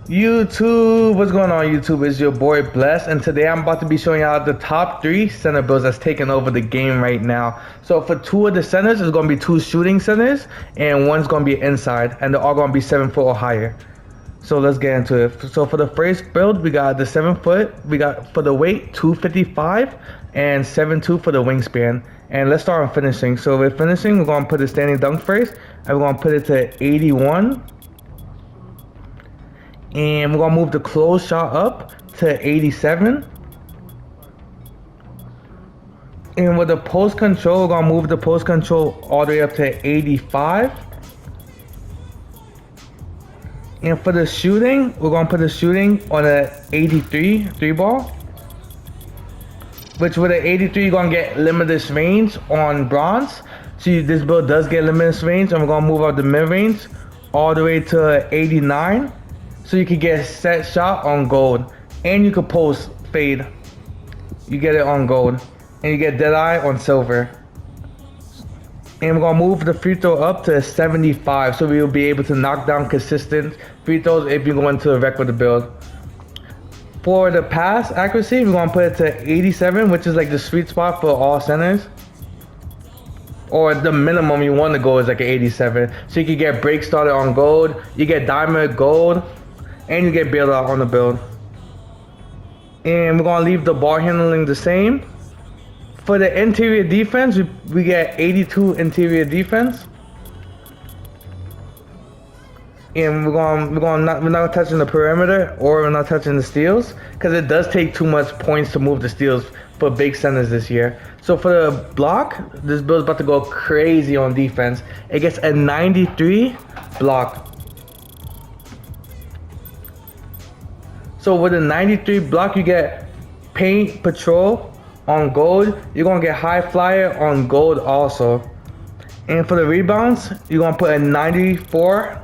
YouTube, what's going on YouTube? It's your boy Bless, and today I'm about to be showing y'all the top 3 center builds that's taking over the game right now. So for 2 of the centers, it's going to be 2 shooting centers, and one's going to be inside, and they're all going to be 7 foot or higher. So let's get into it. So for the first build, we got the 7 foot, we got for the weight 255 and 7'2" for the wingspan. And let's start on finishing. So with finishing, we're going to put the standing dunk first, and we're going to put it to 81. And we're gonna move the close shot up to 87. And with the post control, we're gonna move the post control all the way up to 85. And for the shooting, we're gonna put the shooting on a 83 3-ball. Which with an 83, you're gonna get limitless range on bronze. So this build does get limitless range, and we're gonna move up the mid range all the way to 89. So you can get a set shot on gold, and you can post fade. You get it on gold, and you get dead eye on silver. And we're gonna move the free throw up to 75, so we will be able to knock down consistent free throws if you go into the wreck with the build. For the pass accuracy, we're gonna put it to 87, which is like the sweet spot for all centers. Or the minimum you want to go is like an 87. So you can get break started on gold, you get diamond gold, and you get bailed out on the build. And we're gonna leave the ball handling the same. For the interior defense, we get 82 interior defense. And we're not touching the perimeter, or we're not touching the steals, because it does take too much points to move the steals for big centers this year. So for the block, this build's about to go crazy on defense. It gets a 93 block. So with a 93 block, you get paint patrol on gold. You're gonna get high flyer on gold also. And for the rebounds, you're gonna put a 94.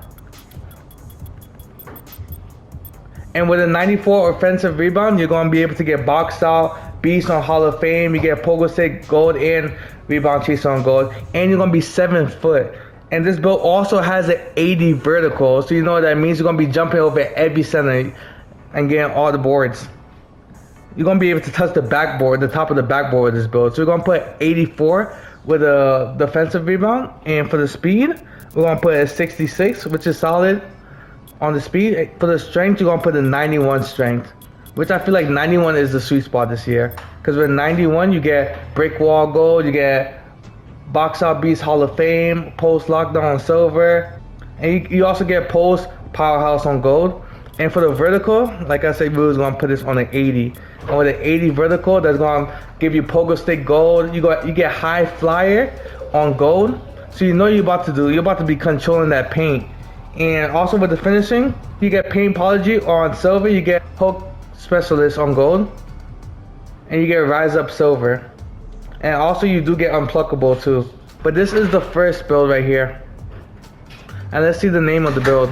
And with a 94 offensive rebound, you're gonna be able to get boxed out, beast on Hall of Fame. You get pogo stick gold and rebound chaser on gold. And you're gonna be 7 foot. And this build also has an 80 vertical. So you know what that means. You're gonna be jumping over every center and getting all the boards. You're gonna be able to touch the backboard, the top of the backboard with this build. So we're gonna put 84 with a defensive rebound, and for the speed, we're gonna put a 66, which is solid on the speed. For the strength, you're gonna put a 91 strength, which I feel like 91 is the sweet spot this year. Because with 91, you get brick wall gold, you get box out beast Hall of Fame, post lockdown on silver, and you also get post powerhouse on gold. And for the vertical, like I said, we was gonna put this on an 80. And with an 80 vertical, that's gonna give you pogo stick gold. You get high flyer on gold. So you know you're about to be controlling that paint. And also with the finishing, you get paint apology on silver, you get hook specialist on gold, and you get rise up silver. And also you do get unpluckable too. But this is the first build right here. And let's see the name of the build.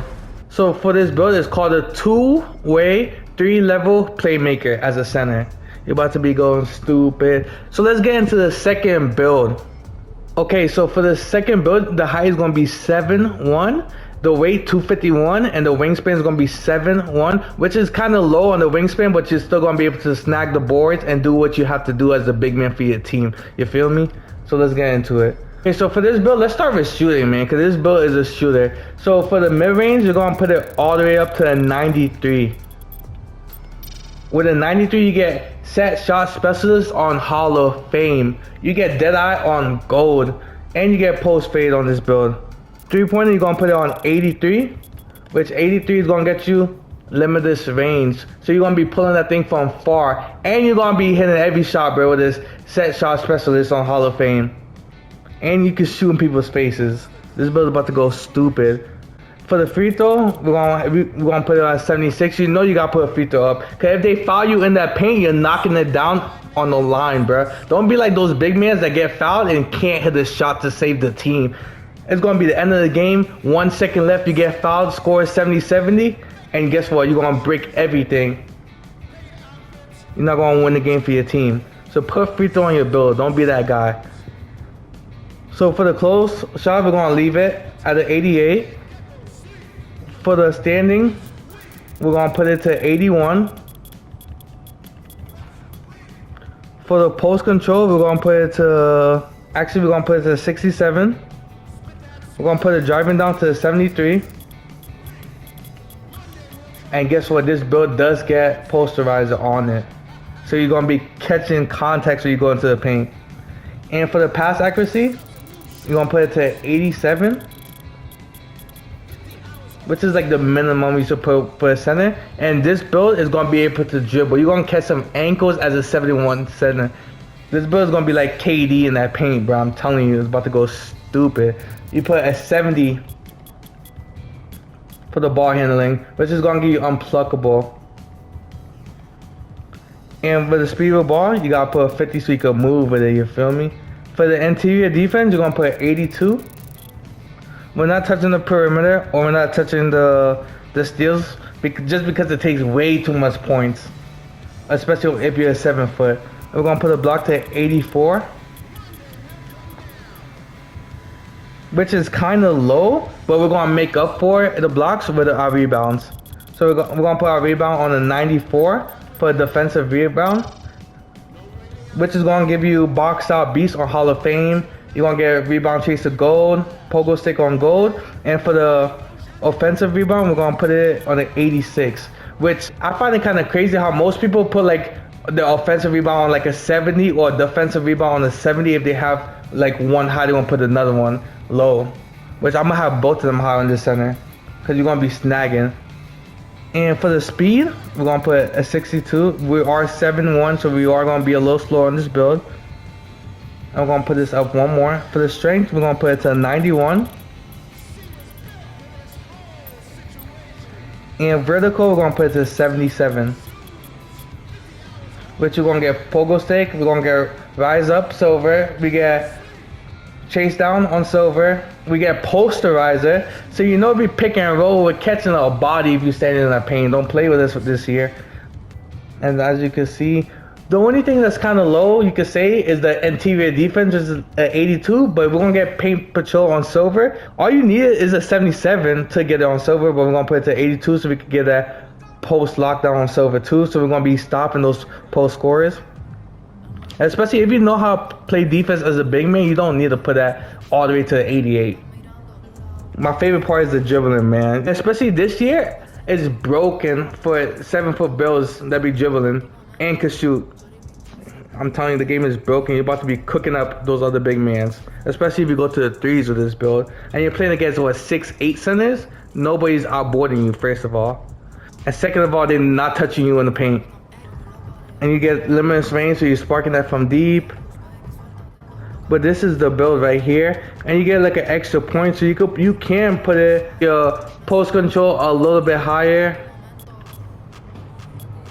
So for this build, it's called a 2-way 3-level playmaker as a center. You're about to be going stupid. So let's get into the second build. Okay, so for the second build, the height is going to be 7'1", the weight 251, and the wingspan is going to be 7'1", which is kind of low on the wingspan, but you're still going to be able to snag the boards and do what you have to do as the big man for your team. You feel me? So let's get into it. Okay, so for this build, let's start with shooting, man, because this build is a shooter. So for the mid-range, you're going to put it all the way up to a 93. With a 93, you get set shot specialist on Hall of Fame. You get dead eye on gold, and you get post fade on this build. 3-pointer, you're going to put it on 83, which 83 is going to get you limitless range. So you're going to be pulling that thing from far, and you're going to be hitting every shot, bro, with this set shot specialist on Hall of Fame. And you can shoot in people's faces. This build is about to go stupid. For the free throw, we're gonna put it on 76. You know you gotta put a free throw up. Cause if they foul you in that paint, you're knocking it down on the line, bro. Don't be like those big men that get fouled and can't hit a shot to save the team. It's gonna be the end of the game. 1 second left, you get fouled, score 70-70, and guess what? You're gonna break everything. You're not gonna win the game for your team. So put free throw on your build. Don't be that guy. So for the close shot, we're gonna leave it at an 88. For the standing, we're gonna put it to 81. For the post control, we're gonna put it to, actually we're gonna put it to 67. We're gonna put the driving down to 73. And guess what? This build does get posterizer on it. So you're gonna be catching context when you go into the paint. And for the pass accuracy, you're gonna put it to 87. Which is like the minimum you should put for a center. And this build is gonna be able to dribble. You're gonna catch some ankles as a 71 center. This build is gonna be like KD in that paint, bro. I'm telling you, it's about to go stupid. You put a 70 for the ball handling, which is gonna give you unpluckable. And for the speed of the ball, you gotta put a 50 so you can move with it, you feel me? For the interior defense, you're gonna put 82. We're not touching the perimeter, or we're not touching the steals, just because it takes way too much points, especially if you're a 7 foot. We're gonna put a block to 84, which is kind of low, but we're gonna make up for the blocks with our rebounds. So we're gonna put our rebound on a 94 for a defensive rebound, which is gonna give you box out beast or Hall of Fame. You're gonna get rebound chase to gold, pogo stick on gold, and for the offensive rebound, we're gonna put it on an 86, which I find it kind of crazy how most people put like the offensive rebound on like a 70 or defensive rebound on a 70 if they have like one high, they're gonna put another one low, which I'm gonna have both of them high on the center because you're gonna be snagging. And for the speed, we're gonna put a 62. We are 7-1, so we are gonna be a little slower on this build. I'm gonna put this up one more. For the strength, we're gonna put it to 91. And vertical, we're gonna put it to 77. Which you're gonna get pogo stick, we're gonna get rise up silver, we get chase down on silver, we get posterizer. So you know, be pick and roll with catching a body if you're standing in that paint. Don't play with this here. And as you can see, the only thing that's kind of low, you could say, is the interior defense, which is at 82, but we're going to get paint patrol on silver. All you need is a 77 to get it on silver, but we're going to put it to 82 so we can get that post lockdown on silver too. So we're going to be stopping those post scorers. Especially if you know how to play defense as a big man, you don't need to put that all the way to 88. My favorite part is the dribbling, man. Especially this year, it's broken for 7-foot builds that be dribbling and can shoot. I'm telling you, the game is broken. You're about to be cooking up those other big mans, especially if you go to the threes with this build and you're playing against what, 6'8" centers. Nobody's outboarding you, first of all, and second of all, they're not touching you in the paint. And you get limitless range, so you're sparking that from deep. But this is the build right here, and you get like an extra point, so you can put it your post control a little bit higher,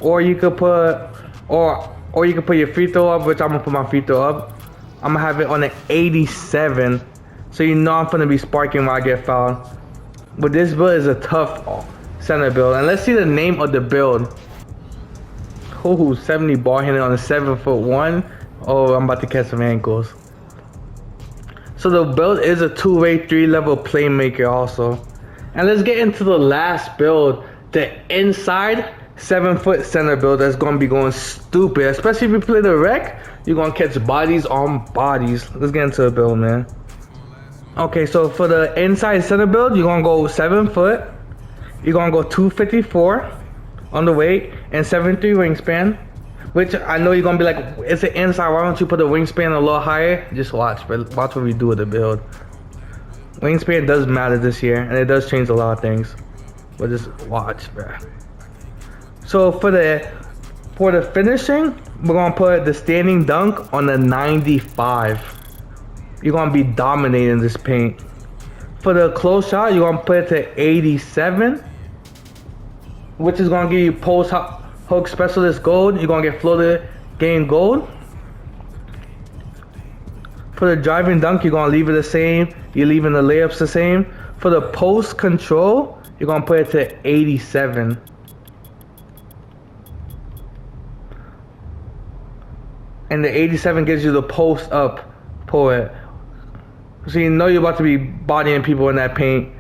or you could put or you can put your free throw up, which I'm gonna put my free throw up. I'm gonna have it on an 87, so you know I'm gonna be sparking when I get fouled. But this build is a tough center build, and let's see the name of the build. Oh, 70 ball handling on a 7'1". Oh, I'm about to catch some ankles. So the build is a two-way, 3-level playmaker also. And let's get into the last build, the inside 7-foot center build that's gonna be going stupid. Especially if you play the rec, you're gonna catch bodies on bodies. Let's get into the build, man. Okay, so for the inside center build, you're gonna go 7 foot. You're gonna go 254 on the weight and 7'3" wingspan. Which I know you're gonna be like, it's an inside, why don't you put the wingspan a little higher? Just watch, but watch what we do with the build. Wingspan does matter this year, and it does change a lot of things. But just watch, bruh. So for the finishing, we're gonna put the standing dunk on the 95. You're gonna be dominating this paint. For the close shot, you're gonna put it to 87, which is gonna give you post hook specialist gold. You're gonna get floated game gold. For the driving dunk, you're gonna leave it the same. You're leaving the layups the same. For the post control, you're gonna put it to 87. And the 87 gives you the post up pull it. So you know you're about to be bodying people in that paint.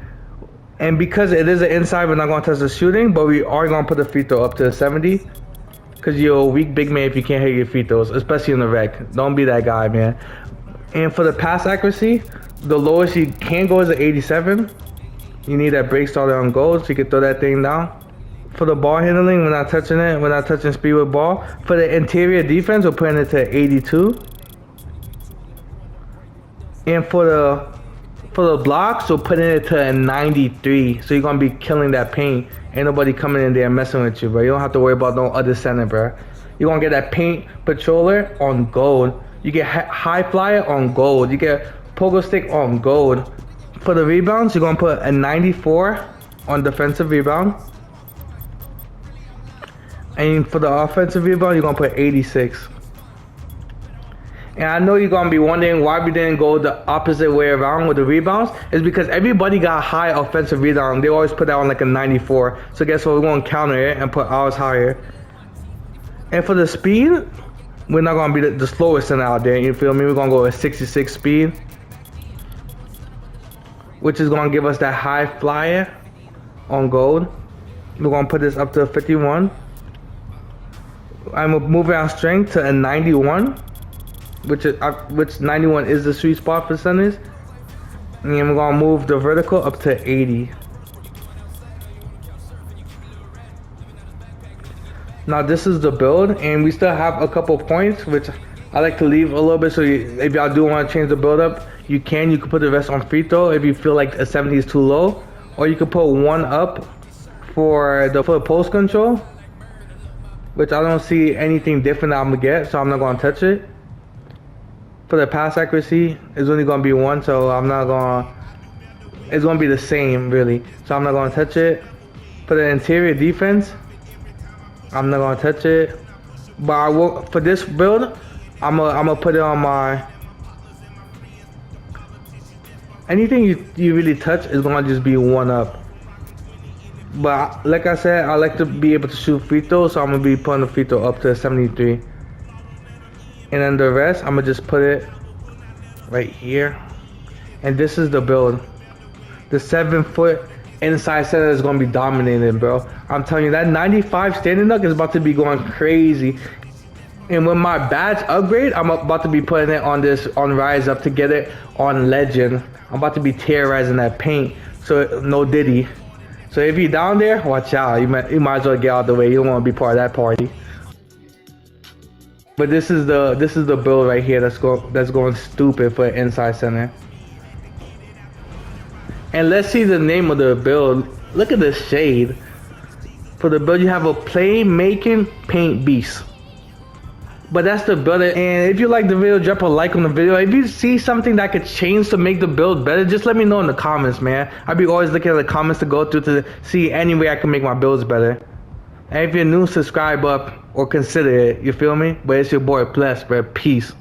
And because it is an inside, we're not going to touch the shooting, but we are going to put the free throw up to 70. Because you're a weak big man if you can't hit your free throws, especially in the rec. Don't be that guy, man. And for the pass accuracy, the lowest you can go is an 87. You need that break starter on goal so you can throw that thing down. For the ball handling, we're not touching it. We're not touching speed with ball. For the interior defense, we're putting it to 82. And for the blocks, we're putting it to a 93. So you're going to be killing that paint. Ain't nobody coming in there messing with you, bro. You don't have to worry about no other center, bro. You're going to get that paint patroller on gold. You get high flyer on gold. You get pogo stick on gold. For the rebounds, you're going to put a 94 on defensive rebound. And for the offensive rebound, you're going to put 86. And I know you're going to be wondering why we didn't go the opposite way around with the rebounds. It's because everybody got high offensive rebound. They always put that on like a 94. So guess what? We're going to counter it and put ours higher. And for the speed, we're not going to be the slowest center out there. You feel me? We're going to go with 66 speed, which is going to give us that high flyer on gold. We're going to put this up to 51. I'm moving our strength to a 91. Which 91 is the sweet spot for centers. And we're gonna move the vertical up to 80. Now this is the build, and we still have a couple points, which I like to leave a little bit. So if y'all do want to change the build up, you can. You can put the rest on free throw if you feel like a 70 is too low, or you can put one up for the post control, which I don't see anything different that I'm gonna get, so I'm not gonna touch it. For the pass accuracy, it's only going to be 1, so I'm not going to... It's going to be the same, really. So I'm not going to touch it. For the interior defense, I'm not going to touch it. But I will, for this build, I'm gonna put it on my... Anything you really touch is going to just be 1 up. But like I said, I like to be able to shoot free throws, so I'm going to be putting the free throw up to 73. And then the rest, I'm gonna just put it right here. And this is the build. The 7-foot inside center is gonna be dominating, bro. I'm telling you, that 95 standing duck is about to be going crazy. And with my badge upgrade, I'm about to be putting it on Rise Up to get it on Legend. I'm about to be terrorizing that paint, so no Diddy. So if you're down there, watch out. You might as well get out of the way. You don't want to be part of that party. But this is the build right here that's going stupid for inside center. And let's see the name of the build. Look at the shade. For the build, you have a playmaking paint beast. But that's the build. And if you like the video, drop a like on the video. If you see something that could change to make the build better, just let me know in the comments, man. I'll be always looking at the comments to go through to see any way I can make my builds better. And if you're new, subscribe up or consider it, you feel me? But it's your boy Bless, bro. Peace.